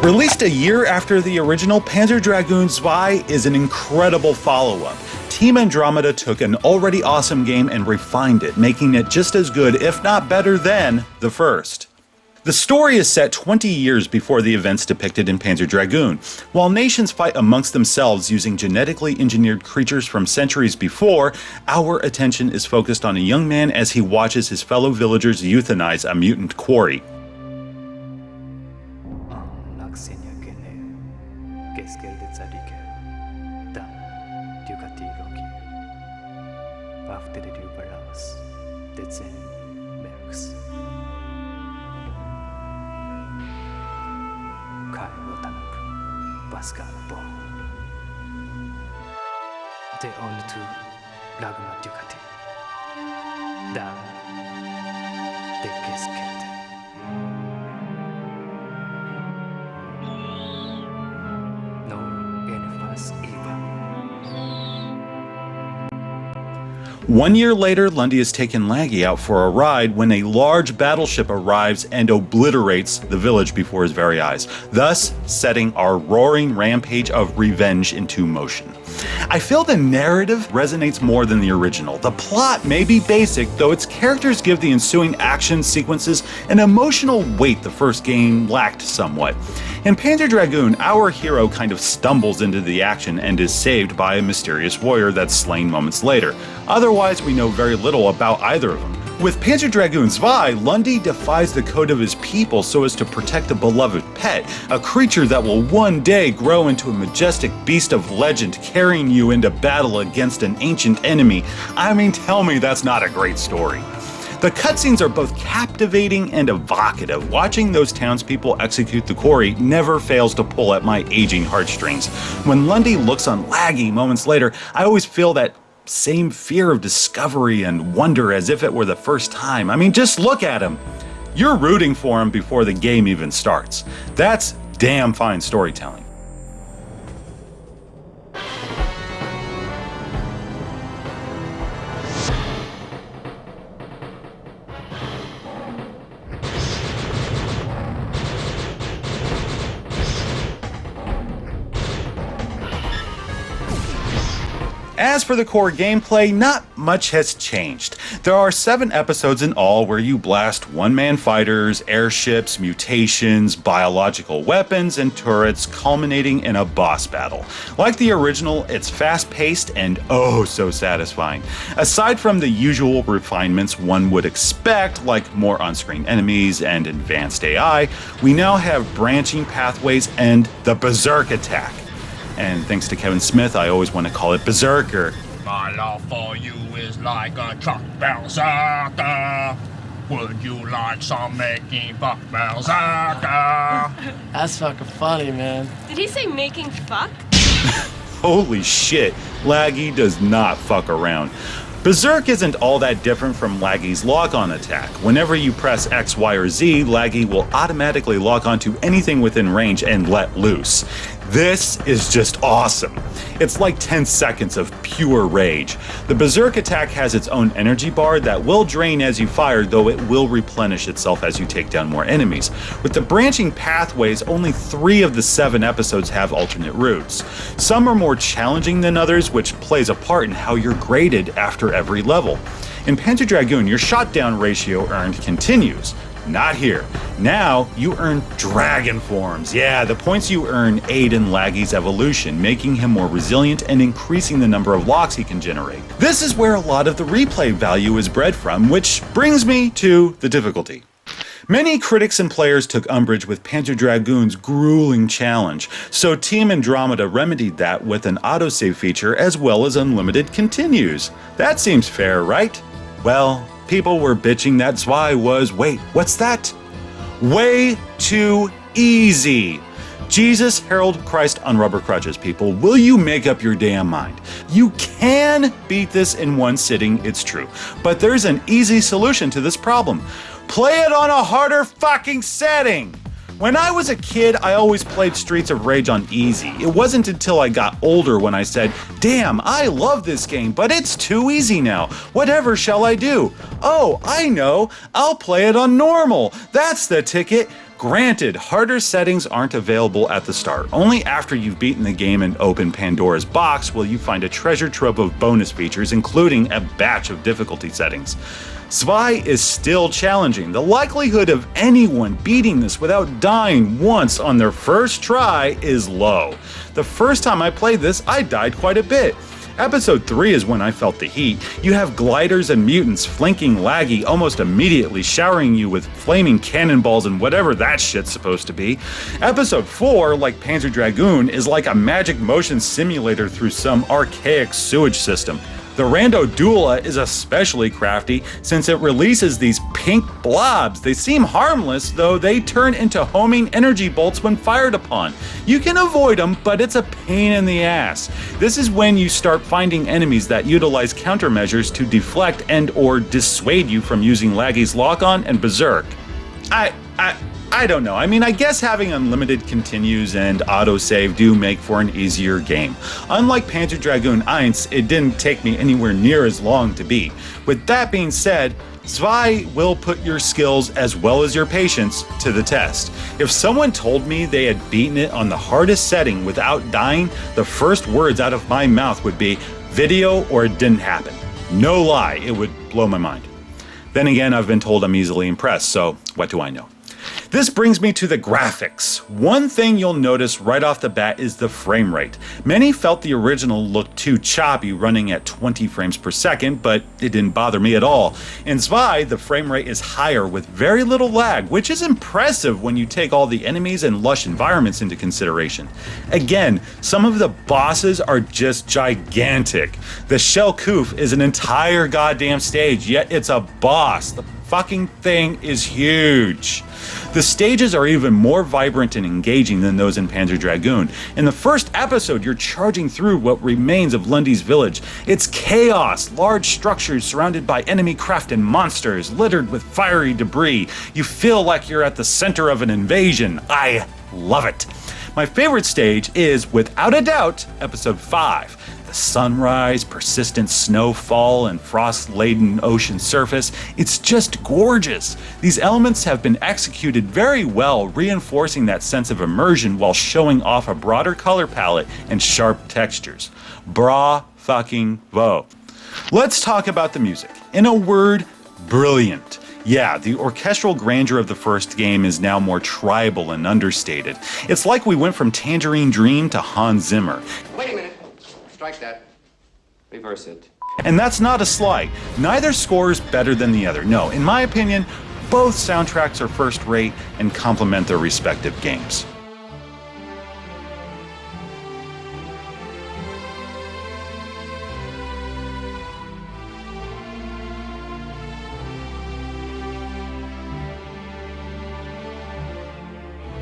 Released a year after the original, Panzer Dragoon Zwei is an incredible follow-up. Team Andromeda took an already awesome game and refined it, making it just as good, if not better than, the first. The story is set 20 years before the events depicted in Panzer Dragoon. While nations fight amongst themselves using genetically engineered creatures from centuries before, our attention is focused on a young man as he watches his fellow villagers euthanize a mutant quarry. One year later, Lundy is taking Laggy out for a ride when a large battleship arrives and obliterates the village before his very eyes, thus setting our roaring rampage of revenge into motion. I feel the narrative resonates more than the original. The plot may be basic, though its characters give the ensuing action sequences an emotional weight the first game lacked somewhat. In Panzer Dragoon, our hero kind of stumbles into the action and is saved by a mysterious warrior that's slain moments later. Otherwise, we know very little about either of them. With Panzer Dragoon Zwei, Lundy defies the code of his people so as to protect a beloved pet, a creature that will one day grow into a majestic beast of legend, carrying you into battle against an ancient enemy. I mean, tell me that's not a great story. The cutscenes are both captivating and evocative. Watching those townspeople execute the quarry never fails to pull at my aging heartstrings. When Lundy looks on Laggy moments later, I always feel that same fear of discovery and wonder as if it were the first time. I mean, just look at him. You're rooting for him before the game even starts. That's damn fine storytelling. As for the core gameplay, not much has changed. There are 7 episodes in all where you blast one-man fighters, airships, mutations, biological weapons, and turrets, culminating in a boss battle. Like the original, it's fast-paced and oh so satisfying. Aside from the usual refinements one would expect, like more on-screen enemies and advanced AI, we now have branching pathways and the Berserk attack. And thanks to Kevin Smith, I always want to call it Berserker. My love for you is like a truck berserker. Would you like some making fuck berserker? That's fucking funny, man. Did he say making fuck? Holy shit, Laggy does not fuck around. Berserk isn't all that different from Laggy's lock-on attack. Whenever you press X, Y, or Z, Laggy will automatically lock onto anything within range and let loose. This is just awesome. It's like 10 seconds of pure rage. The Berserk attack has its own energy bar that will drain as you fire, though it will replenish itself as you take down more enemies. With the branching pathways, only 3 of the 7 episodes have alternate routes. Some are more challenging than others, which plays a part in how you're graded after every level. In Panzer Dragoon, your shot down ratio earned continues. Not here. Now, you earn dragon forms. Yeah, the points you earn aid in Laggy's evolution, making him more resilient and increasing the number of locks he can generate. This is where a lot of the replay value is bred from, which brings me to the difficulty. Many critics and players took umbrage with Panzer Dragoon's grueling challenge, so Team Andromeda remedied that with an autosave feature as well as unlimited continues. That seems fair, right? Well, people were bitching that Zwei was, wait, what's that? Way too easy. Jesus, Herald Christ on rubber crutches, people. Will you make up your damn mind? You can beat this in one sitting, it's true. But there's an easy solution to this problem. Play it on a harder fucking setting. When I was a kid, I always played Streets of Rage on easy. It wasn't until I got older when I said, damn, I love this game, but it's too easy now. Whatever shall I do? Oh, I know. I'll play it on normal. That's the ticket. Granted, harder settings aren't available at the start. Only after you've beaten the game and opened Pandora's box will you find a treasure trove of bonus features, including a batch of difficulty settings. Zwei is still challenging. The likelihood of anyone beating this without dying once on their first try is low. The first time I played this, I died quite a bit. Episode 3 is when I felt the heat. You have gliders and mutants flanking Laggy almost immediately, showering you with flaming cannonballs and whatever that shit's supposed to be. Episode 4, like Panzer Dragoon, is like a magic motion simulator through some archaic sewage system. The Rando Dula is especially crafty since it releases these pink blobs. They seem harmless, though they turn into homing energy bolts when fired upon. You can avoid them, but it's a pain in the ass. This is when you start finding enemies that utilize countermeasures to deflect and or dissuade you from using Laggy's lock-on and Berserk. I don't know. I mean, I guess having unlimited continues and autosave do make for an easier game. Unlike Panzer Dragoon Eins, it didn't take me anywhere near as long to beat. With that being said, Zwei will put your skills as well as your patience to the test. If someone told me they had beaten it on the hardest setting without dying, the first words out of my mouth would be, video or it didn't happen. No lie, it would blow my mind. Then again, I've been told I'm easily impressed, so what do I know? This brings me to the graphics. One thing you'll notice right off the bat is the frame rate. Many felt the original looked too choppy, running at 20 frames per second, but it didn't bother me at all. In Zwei, the frame rate is higher with very little lag, which is impressive when you take all the enemies and lush environments into consideration. Again, some of the bosses are just gigantic. The Shell Koof is an entire goddamn stage, yet it's a boss. The fucking thing is huge. The stages are even more vibrant and engaging than those in Panzer Dragoon. In the first episode, you're charging through what remains of Lundy's village. It's chaos, large structures surrounded by enemy craft and monsters, littered with fiery debris. You feel like you're at the center of an invasion. I love it. My favorite stage is, without a doubt, episode 5. The sunrise, persistent snowfall, and frost-laden ocean surface. It's just gorgeous. These elements have been executed very well, reinforcing that sense of immersion while showing off a broader color palette and sharp textures. Bra-fucking-vo. Let's talk about the music. In a word, brilliant. Yeah, the orchestral grandeur of the first game is now more tribal and understated. It's like we went from Tangerine Dream to Hans Zimmer. Wait a minute. Strike that. Reverse it. And that's not a slight. Neither score is better than the other. No, in my opinion, both soundtracks are first rate and complement their respective games.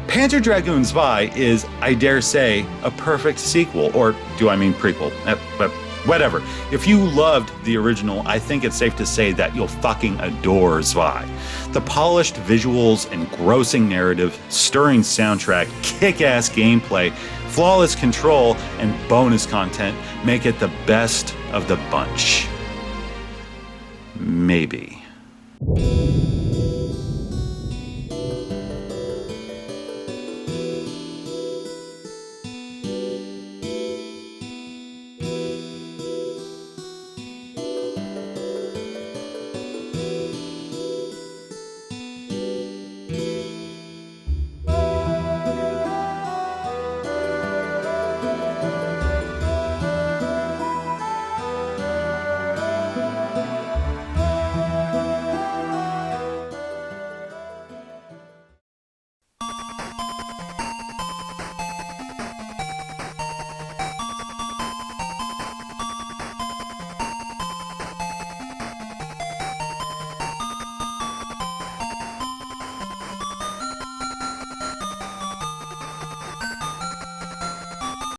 Panzer Dragoon Zwei is, I dare say, a perfect sequel, or do I mean prequel? But whatever. If you loved the original, I think it's safe to say that you'll fucking adore Zwei. The polished visuals, engrossing narrative, stirring soundtrack, kick-ass gameplay, flawless control, and bonus content make it the best of the bunch. Maybe.